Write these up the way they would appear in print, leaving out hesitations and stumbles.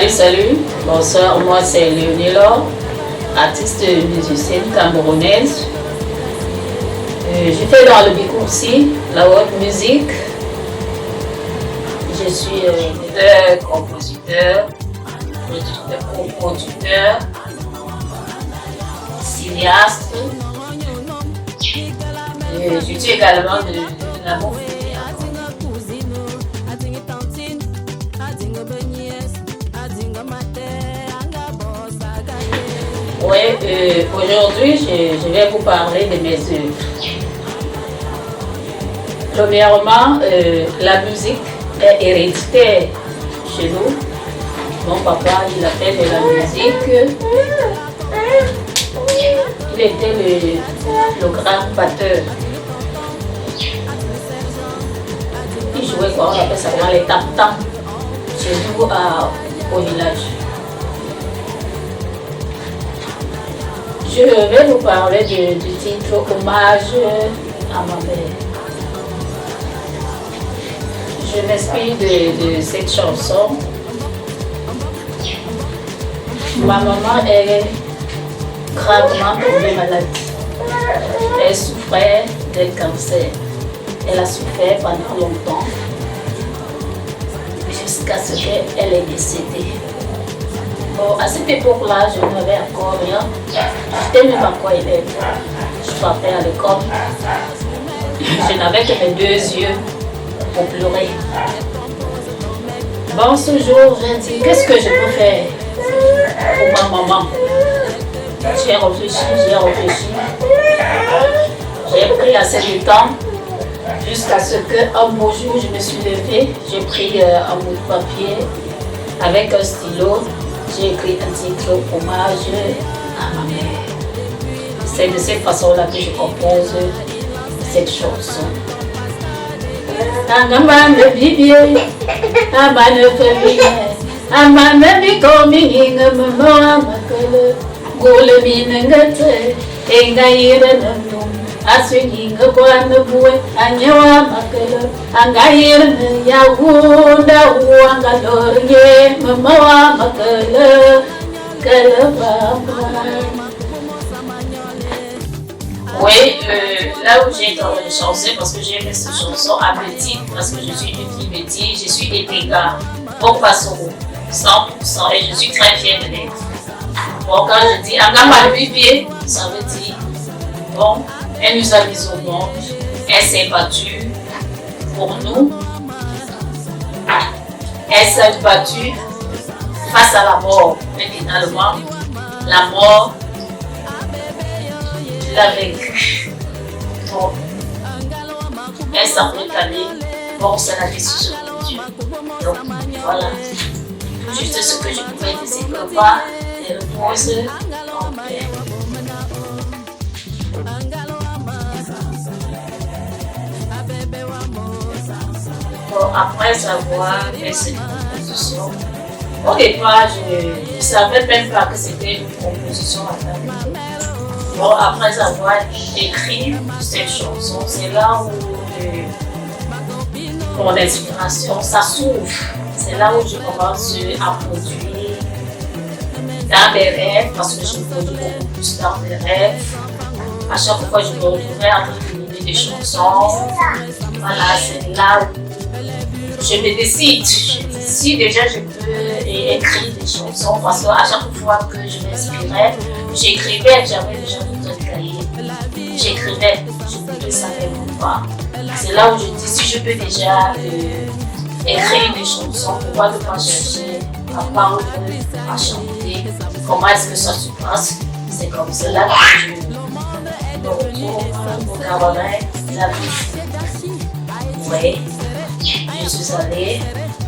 Salut, bonsoir, moi c'est Léonie Laure, artiste musicienne camerounaise. Je fais dans le Bicoursi, la haute musique. Je suis auteur, compositeur, producteur, cinéaste. Je suis également de l'amour. Oui, aujourd'hui, je vais vous parler de mes œuvres. Premièrement, la musique est héréditaire chez nous. Mon papa, il a fait de la musique. Il était le grand batteur. Il jouait quoi, on appelle ça dans les tam-tams chez nous au village. Je vais vous parler du titre Hommage à ma mère. Je m'inspire de cette chanson. Ma maman est gravement tombée malade. Elle souffrait d'un cancer. Elle a souffert pendant longtemps, jusqu'à ce qu'elle est décédée. Bon, à cette époque-là, je n'avais encore rien. J'étais même encore élève. Je partais à l'école. Je n'avais que mes 2 yeux pour pleurer. Bon, ce jour, j'ai dit, qu'est-ce que je peux faire pour ma maman? J'ai réfléchi. J'ai pris assez de temps jusqu'à ce qu'un beau jour, je me suis levée. J'ai pris un bout de papier avec un stylo. J'ai écrit un titre Hommage à ma mère. C'est de cette façon-là que je compose cette chanson. Angamane bibi, amane famille, amane bikomi ngamo amakale, gole minengate, engayira nanum, aswingi ngakwana buwe, anyewa makale, angayira yawunda wangalorye, mama makale, kalabamba. Oui, là où j'ai dans les chansons, parce que j'ai aimé cette chanson à petit, parce que je suis une fille métis, je suis des dégâts, au Passoro, 100%, et je suis très fière de l'être. Bon, quand je dis Angama le bibi, ça veut dire, bon, elle nous a mis au monde, elle s'est battue pour nous, elle s'est battue face à la mort, mais finalement, la mort l'a vécu. Bon, elle s'apprête à aller. Bon, c'est la décision de Dieu. Donc, voilà. Juste ce que je pouvais dire, c'est que va et repose en paix. Bon, après avoir fait cette composition, au départ, je ne savais même pas que c'était une composition à faire. Bon, après avoir écrit cette chanson, c'est là où mon inspiration, ça s'ouvre. C'est là où je commence à produire dans mes rêves, parce que je produis beaucoup plus dans mes rêves. À chaque fois, je me retrouvais en train de des chansons. Voilà, c'est là où je me décide. Je dis, si déjà je peux écrire des chansons, parce qu'à chaque fois que je m'inspirais, j'écrivais, j'avais déjà d'autres cahiers. J'écrivais, je ne savais même pas. C'est là où je dis, si je peux déjà écrire des chansons, pourquoi ne pas chercher à parler, à chanter, comment est-ce que ça se passe? C'est comme cela que je me retrouve au cabaret, la vie. Ouais, je suis allée,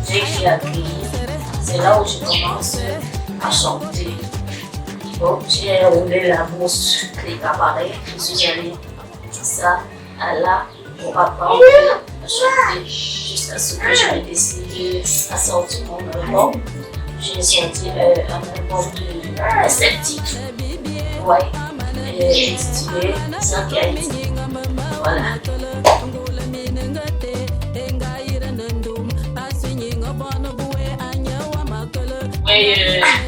j'ai été accueillie. C'est là où je commence à chanter. Bon, j'ai roulé la bourse des cabarets. Je suis allée ça à là pour apprendre à chanter jusqu'à ce que j'ai décidé à sortir mon album. J'ai sorti un album de 7 titres. Ouais, intitulé Sankaïti. Voilà. Oui,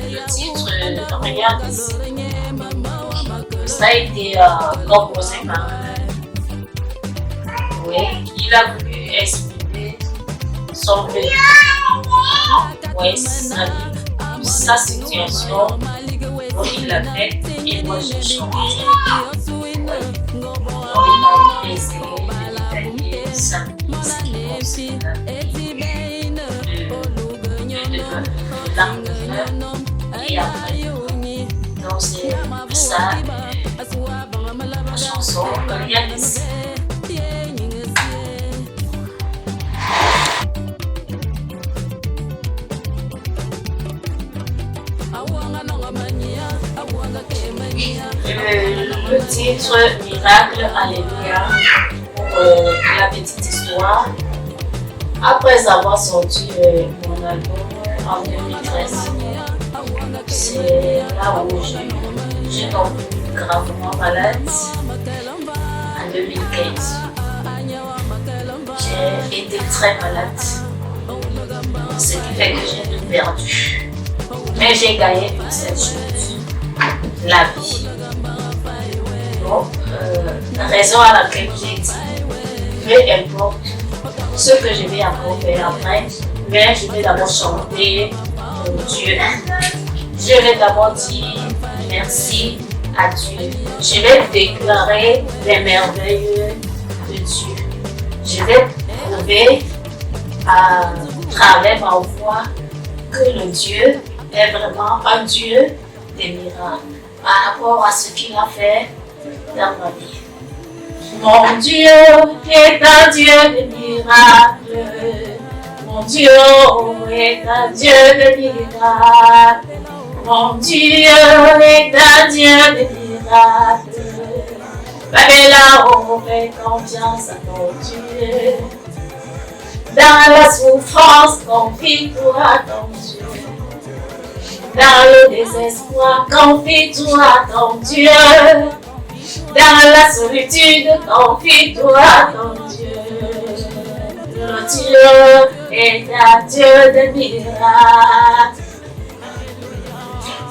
le titre Regarde ici, ça a été composé par oui, il a voulu exprimer son vécu, oui, sa situation, donc il l'a fait et moi j'ai chanté. Oui. Donc il m'a plaisé de détailler sa vie, de l'armure et après. Donc c'est ça la chanson Regarde ici. Le titre Miracle, Alléluia, pour la petite histoire. Après avoir sorti mon album en 2013, c'est là où j'ai tombé gravement malade en 2015. J'ai été très malade, ce qui fait que j'ai tout perdu. Mais j'ai gagné une seule chose, la vie. Donc, la raison à laquelle j'ai dit, peu importe ce que je vais encore faire après, mais je vais d'abord chanter Dieu. Je vais d'abord dire merci à Dieu. Je vais déclarer les merveilles de Dieu. Je vais prouver à travers ma voix que le Dieu est vraiment un Dieu des miracles par rapport à ce qu'il a fait dans ma vie. Mon Dieu est un Dieu de miracles. Mon Dieu est un Dieu de miracles. Mon Dieu est un Dieu de miracles. Mais là, on fait confiance à ton Dieu. Dans la souffrance, confie-toi à ton Dieu. Dans le désespoir, confie-toi à ton Dieu. Dans la solitude, confie-toi à ton Dieu. Le Dieu est un Dieu de miracles.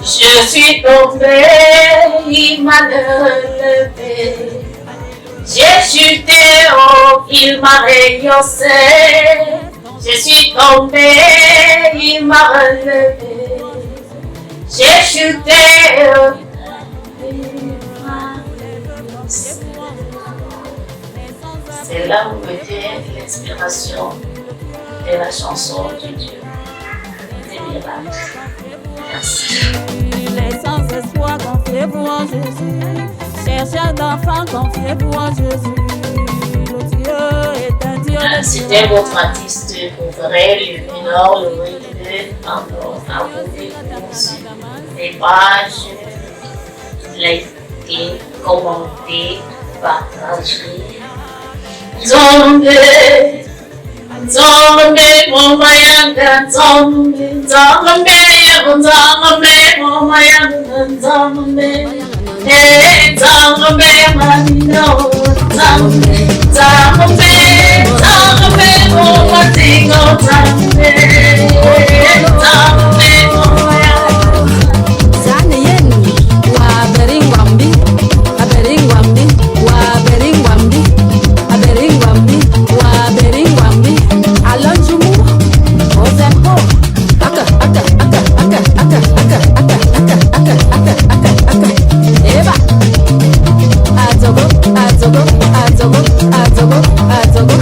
Je suis tombée, il m'a relevé. J'ai chuté, oh, il m'a rehaussé. Je suis tombée, il m'a relevé. J'ai chuté, oh, c'est là où me vient l'inspiration de la chanson de Dieu, des miracles. Merci. Les sans espoir confiez-vous en Jésus. Chercheurs d'enfants confiez-vous en Jésus. Le Dieu est un Dieu. C'était votre artiste préféré, le mineur, le reggae, encore à vous sur les pages, likez, commentez, partagez. Zombie, zombie, mama yanga, zombie, zombie, zombie, mama yanga, zombie, hey, zombie, manino, zombie, zombie, zombie, mama tingo, zombie, zombie, mama yanga. Zane yeni wa beringwambi, aberingwambi, wa beringwambi, aberingwambi, wa beringwambi. Alonjumu, ozempo, aka. Eba, azogo, azogo, azogo, azogo, azogo.